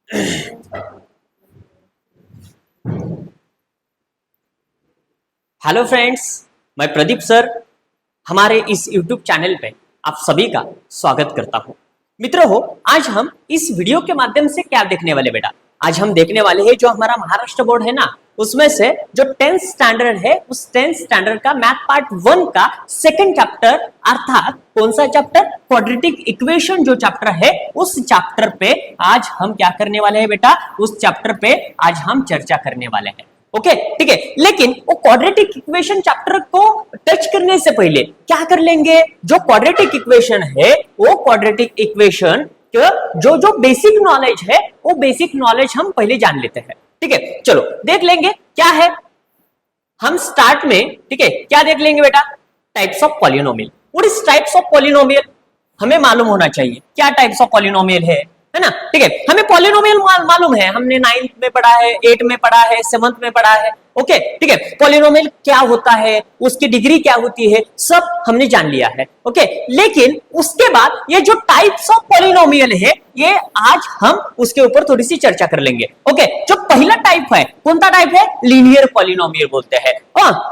Hello friends, मैं Pradeep sir हमारे इस YouTube चैनल पे आप सभी का स्वागत करता हूं। मित्रों हो, आज हम इस वीडियो के माध्यम से क्या देखने वाले बेटा? आज हम देखने वाले हैं जो हमारा महाराष्ट्र बोर्ड है ना, उसमें से जो 10th स्टैंडर्ड है, उस 10th स्टैंडर्ड का मैथ पार्ट 1 का सेकंड चैप्टर, अर्थात कौन सा चैप्टर? क्वाड्रेटिक इक्वेशन जो चैप्टर है, उस चैप्टर पे आज हम क्या करने वाले हैं बेटा? उस चैप्टर पे आज हम चर्चा करने वाले हैं। ओके, ठीक है। लेकिन वो क्वाड्रेटिक इक्वेशन चैप्टर को टच करने से पहले क्या कर लेंगे? जो क्वाड्रेटिक इक्वेशन है, वो क्वाड्रेटिक इक्वेशन जो जो बेसिक नॉलेज है, वो बेसिक नॉलेज हम पहले जान लेते हैं। ठीक है, चलो देख लेंगे क्या है। हम स्टार्ट में, ठीक है, क्या देख लेंगे बेटा? Types of polynomial. What is types of polynomial? हमें मालूम होना चाहिए क्या टाइप्स ऑफ पॉलिनोमियल है ना? ठीक है, हमें पॉलिनोमियल मालूम है, हमने 9th में पढ़ा है, 8th में पढ़ा है, 7th में पढ़ा है। ओके, ठीक है, पॉलिनोमियल क्या होता है, उसकी डिग्री क्या होती है, सब हमने जान लिया है। ओके, लेकिन उसके बाद ये जो टाइप्स ऑफ पॉलिनोमियल है, ये आज हम उसके ऊपर थोड़ी सी चर्चा कर लेंगे। ओके, जो पहला टाइप है, कौन सा टाइप है? लीनियर पॉलिनोमियल बोलते हैं।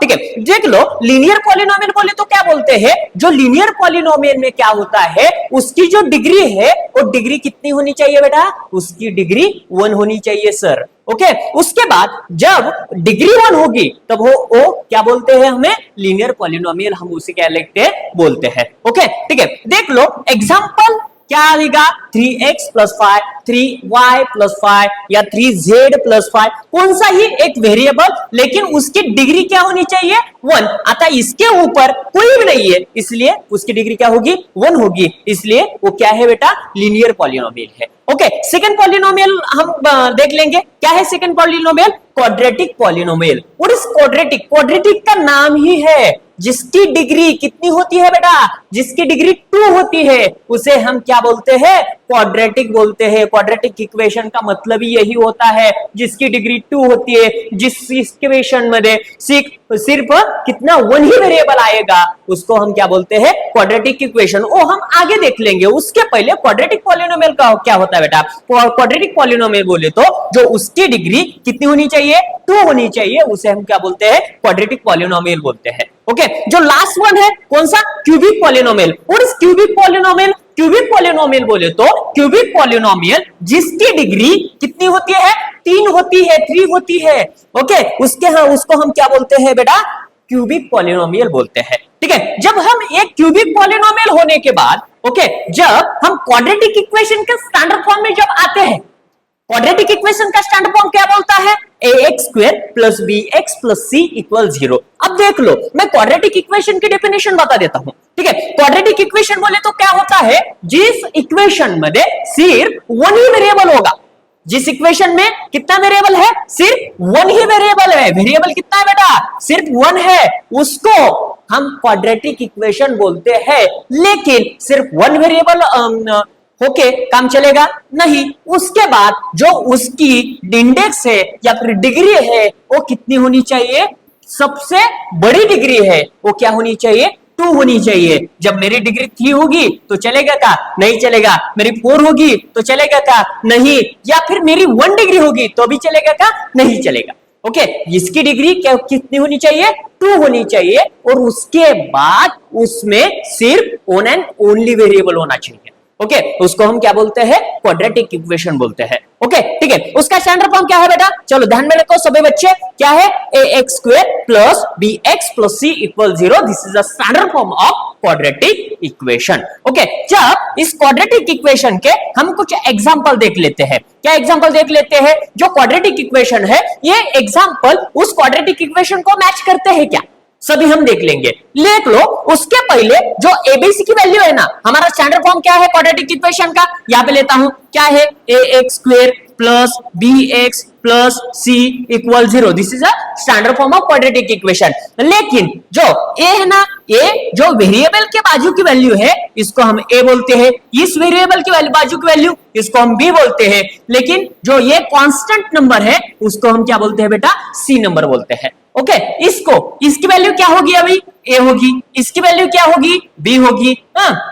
ठीक है, देख लो, लीनियर पॉलिनोमियल बोले तो क्या बोलते हैं? जो लीनियर पॉलिनोमियल में क्या होता है, उसकी जो डिग्री है, वो डिग्री कितनी होनी चाहिए बेटा? उसकी डिग्री 1 होनी चाहिए सर। ओके, उसके बाद जब डिग्री 1 होगी तब वो क्या बोलते हैं? हमें लीनियर पॉलिनोमियल, हम उसे क्या लिखते हैं? बोलते हैं। ओके, ठीक है, देख लो एग्जांपल क्या आएगा? 3x + 5, 3y + 5 या 3z + 5, कौन सा ही एक वेरिएबल, लेकिन उसकी डिग्री क्या होनी चाहिए? 1। आता इसके ऊपर कोई भी नहीं है, इसलिए उसकी डिग्री क्या होगी? 1 होगी, इसलिए वो क्या है बेटा? लीनियर पॉलिनोमियल है। ओके, सेकंड पॉलिनोमियल हम देख लेंगे। क्या है second polynomial? Quadratic polynomial. What is quadratic? Quadratic का नाम ही है, जिसकी डिग्री कितनी होती है बेटा? जिसकी डिग्री 2 होती है, उसे हम क्या बोलते हैं? क्वाड्रेटिक बोलते हैं। क्वाड्रेटिक इक्वेशन का मतलब ही यही होता है, जिसकी डिग्री 2 होती है, जिस इक्वेशन में सिर्फ कितना 1 ही वेरिएबल आएगा, उसको हम क्या बोलते हैं? Quadratic equation. वो हम आगे देख लेंगे। उसके पहले क्वाड्रेटिक पॉलिनोमियल का क्या होता है बेटा? क्वाड्रेटिक पॉलिनोमियल बोले तो जो उसकी डिग्री कितनी होनी चाहिए? 2 होनी चाहिए, उसे हम क्या बोलते हैं? क्वाड्रेटिक पॉलिनोमियल बोलते हैं। ओके, जो लास्ट वन है कौन सा? Cubic polynomial. What is cubic polynomial? Cubic polynomial बोले तो क्यूबिक पॉलिनोमियल जिसकी डिग्री कितनी होती है? 3 होती है, 3 होती है। ओके, उसको हम क्या बोलते हैं बेटा? क्यूबिक पॉलिनोमियल बोलते हैं। ठीक है, जब हम एक क्यूबिक पॉलिनोमियल होने के बाद, ओके, जब हम क्वाड्रेटिक इक्वेशन के स्टैंडर्ड फॉर्म में जब आते हैं, क्वाड्रेटिक इक्वेशन का स्टैंडर्ड फॉर्म क्या बोलता है? ax² + bx + c = 0। अब देख लो, मैं क्वाड्रेटिक इक्वेशन की डेफिनेशन बता देता हूं। ठीक है, क्वाड्रेटिक इक्वेशन बोले तो क्या होता है? जिस इक्वेशन में सिर्फ 1 ही वेरिएबल होगा, जिस इक्वेशन में कितना वेरिएबल है? सिर्फ 1 ही वेरिएबल है। वेरिएबल कितना है बेटा? सिर्फ 1 है, उसको हम क्वाड्रेटिक इक्वेशन बोलते हैं। लेकिन सिर्फ 1 वेरिएबल ओके, काम चलेगा नहीं। उसके बाद जो उसकी इंडेक्स है या फिर डिग्री है, वो कितनी होनी चाहिए? सबसे बड़ी डिग्री है, वो क्या होनी चाहिए? 2 होनी चाहिए। जब मेरी डिग्री 3 होगी तो चलेगा क्या? नहीं चलेगा। मेरी 4 होगी तो चलेगा क्या? नहीं। या फिर मेरी 1 डिग्री होगी तो भी चलेगा क्या? नहीं चलेगा। ओके, इसकी डिग्री कितनी होनी चाहिए? 2 होनी चाहिए, और उसके बाद उसमें सिर्फ 1 एंड ओनली वेरिएबल होना चाहिए। ओके, उसको हम क्या बोलते हैं? क्वाड्रेटिक इक्वेशन बोलते हैं। ओके, ठीक है, उसका स्टैंडर्ड फॉर्म क्या है बेटा? चलो ध्यान में रखो सभी बच्चे, क्या है? ax² + bx + c = 0। This is the standard form of quadratic equation. Okay, जब इस क्वाड्रेटिक इक्वेशन के हम कुछ एग्जांपल देख लेते हैं। क्या एग्जांपल देख लेते हैं? जो क्वाड्रेटिक इक्वेशन है, ये एग्जांपल उस क्वाड्रेटिक इक्वेशन को मैच करते हैं क्या? सभी हम देख लेंगे। देख लो, उसके पहले जो एबीसी की वैल्यू है ना, हमारा स्टैंडर्ड फॉर्म क्या है क्वाड्रेटिक इक्वेशन का? यहां पे लेता हूं, क्या है? ax² + bx + c = 0। This is a standard form of quadratic equation. लेकिन जो a है ना, a जो वेरिएबल के बाजू की वैल्यू है, इसको हम a बोलते हैं। इस वेरिएबल की बाजू की वैल्यू, इसको हम b बोलते हैं। लेकिन जो ये कांस्टेंट नंबर है, उसको हम क्या बोलते हैं बेटा? c नंबर बोलते हैं। ओके, इसकी वैल्यू क्या होगी? अभी a होगी, इसकी वैल्यू क्या होगी? b होगी,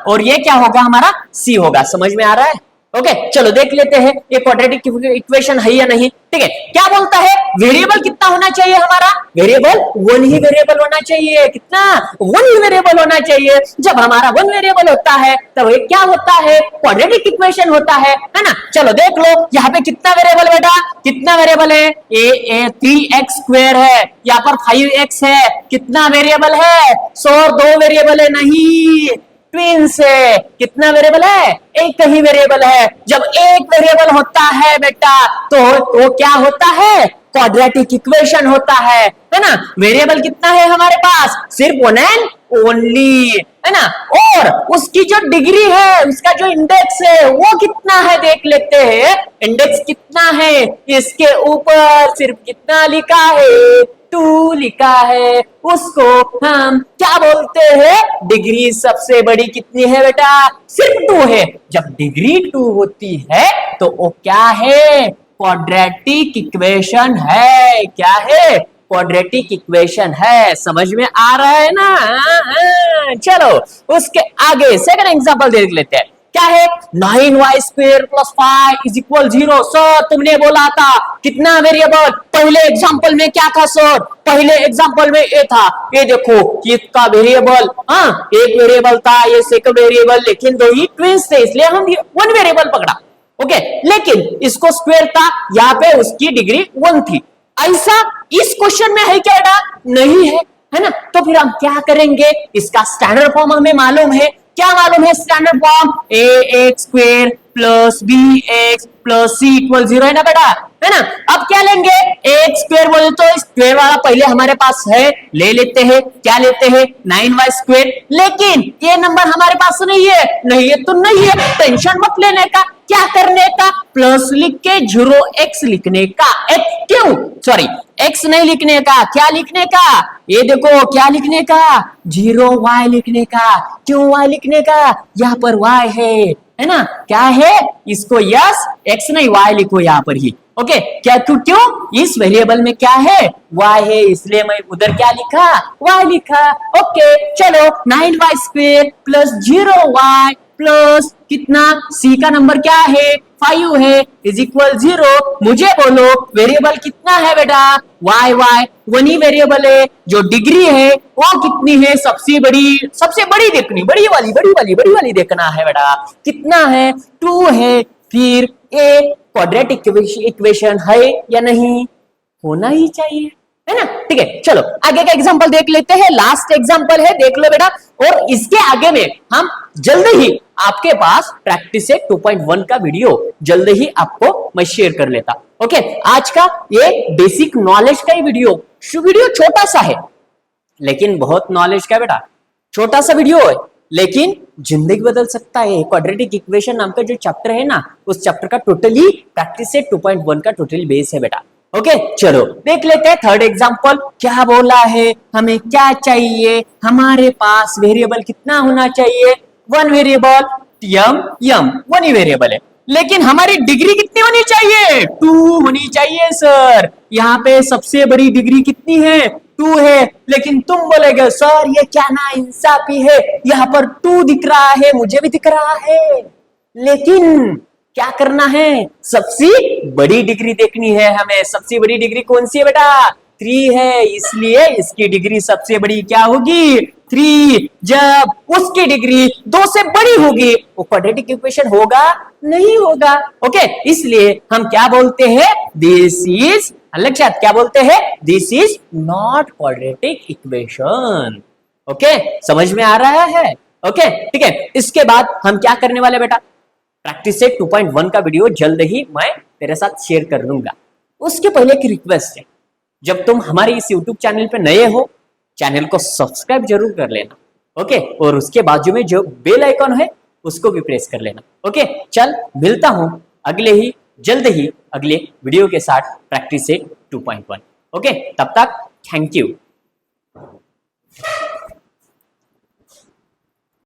और ये क्या होगा? हमारा c होगा। समझ में आ रहा है? ओके चलो देख लेते हैं ये क्वाड्रेटिक इक्वेशन है या नहीं। ठीक है, क्या बोलता है, वेरिएबल कितना होना चाहिए हमारा, वेरिएबल वन ही वेरिएबल होना चाहिए। कितना, वन ही वेरिएबल होना चाहिए। जब हमारा वन वेरिएबल होता है तब ये क्या होता है, क्वाड्रेटिक इक्वेशन होता है ना। चलो देख लो यहाँ पे कितना वेरिएबल बेटा, कितना वेरिएबल है, ए 3x स्क्वायर है, यहाँ पर 5x है, कितना वेरिएबल है, सो दो वेरिएबल है, नहीं ट्विंस है। कितना वेरिएबल है, एक ही वेरिएबल है। जब एक वेरिएबल होता है बेटा तो वो क्या होता है, क्वाड्रेटिक इक्वेशन होता है ना। वेरिएबल कितना है हमारे पास, सिर्फ वन एंड ओनली, है ना। और उसकी जो डिग्री है, उसका जो इंडेक्स है वो कितना है देख लेते हैं। इंडेक्स कितना है, इसके ऊपर सिर्फ कितना लिखा है, 2 लिखा है। उसको हम क्या बोलते हैं, डिग्री सबसे बड़ी कितनी है बेटा, सिर्फ 2 है। जब डिग्री 2 होती है तो वो क्या है, क्वाड्रेटिक इक्वेशन है। क्या है, क्वाड्रेटिक इक्वेशन है। समझ में आ रहा है ना। चलो उसके आगे सेकंड एग्जांपल देख लेते हैं। क्या है, 9y square plus 5 is equal 0। Sir तुमने बोला था कितना वेरिएबल, पहले एग्जांपल में क्या था सर, पहले एग्जांपल में ये था, ये देखो किसका वेरिएबल, हाँ एक वेरिएबल था, ये सेकंड वेरिएबल, लेकिन दो ही ट्विंस थे इसलिए हम वन वेरिएबल पकड़ा। ओके, लेकिन इसको स्क्वायर था, यहाँ पे उसकी डिग्री 1 थी। ऐसा इस क्वेश्चन में है क्या बेटा, नहीं है ना। तो फिर हम क्या करेंगे, इसका स्टैंडर्ड फॉर्म हमें मालूम है। क्या मालूम है standard form, ax square plus bx plus c equal 0 है ना बेटा, है ना। अब क्या लेंगे, ax स्क्वायर बोले तो स्क्वायर वाला पहले हमारे पास है, ले लेते हैं। क्या लेते हैं, 9y स्क्वायर। लेकिन ये नंबर हमारे पास नहीं है, नहीं है तो नहीं है, टेंशन मत लेने का। क्या करने का, प्लस लिख के 0x लिखने का। x क्यों, सॉरी x नहीं लिखने का, क्या लिखने का, ये देखो क्या लिखने का, 0y लिखने का। क्यों y लिखने का, यहाँ पर y है ना। क्या है, इसको यस x नहीं y लिखो यहाँ पर ही। ओके, क्या क्यों, इस वेरिएबल में क्या है, y है, इसलिए मैं उधर क्या लिखा, y लिखा। ओके चलो 9y square plus 0y plus कितना, c का नंबर क्या है, 5 है, इज इक्वल 0। मुझे बोलो वेरिएबल कितना है बेटा, y वन ही वेरिएबल है। जो डिग्री है वो कितनी है, सबसे बड़ी देखनी, बड़ी वाली देखना है बेटा। कितना है, 2 है। फिर ए क्वाड्रेटिक इक्वेशन है या नहीं, होना ही चाहिए, है ना। ठीक है, चलो आगे का एग्जांपल देख लेते हैं। लास्ट एग्जांपल है, देख लो बेटा। और इसके आगे में हम जल्द ही आपके पास प्रैक्टिस से 2.1 का वीडियो जल्द ही आपको मैं शेयर कर लेता। ओके, आज का ये बेसिक नॉलेज का ही वीडियो छोटा सा है लेकिन बहुत नॉलेज का बेटा। छोटा सा वीडियो है लेकिन जिंदगी बदल सकता है। क्वाड्रेटिक इक्वेशन नाम का जो चैप्टर है ना, उस चैप्टर का टोटली प्रैक्टिस से 2.1 का टोटली बेस है बेटा। ओके चलो देख लेते हैं थर्ड एग्जांपल। क्या बोला है, हमें क्या चाहिए, हमारे पास वेरिएबल कितना होना चाहिए, वन वेरिएबल, यम वन ही वेरिएबल है, लेकिन हमारी डिग्री कितनी होनी चाहिए, 2 होनी चाहिए सर। यहाँ पे सबसे बड़ी डिग्री कितनी है, 2 है। लेकिन तुम बोलेगे सर ये क्या ना इंसाफी है, यहाँ पर 2 दिख रहा है, मुझे भी दिख रहा है, लेकिन क्या करना है, सबसे बड़ी डिग्री देखनी है हमें। सबसे बड़ी डिग्री कौन सी है बेटा, 3 है, इसलिए इसकी डिग्री सबसे बड़ी क्या होगी, 3। जब उसकी डिग्री 2 से बड़ी होगी वो क्वाड्रेटिक इक्वेशन होगा, नहीं होगा। ओके, इसलिए हम क्या बोलते हैं, दिस इज, लक्षात क्या बोलते हैं, this is not quadratic equation. Okay, समझ में आ रहा है। ओके ठीक है, इसके बाद हम क्या करने वाले बेटा, प्रैक्टिस से 2.1 का वीडियो जल्द ही मैं तेरे साथ शेयर कर लूंगा। उसके पहले की रिक्वेस्ट है, जब तुम हमारे इस YouTube चैनल पे नए हो, चैनल को सब्सक्राइब जरूर कर लेना। ओके, और उसके बाजू में जो बेल आइकॉन है उसको भी प्रेस कर लेना। ओके, चल मिलता हूं जल्द ही अगले वीडियो के साथ प्रैक्टिस से 2.1। ओके, तब तक थैंक यू।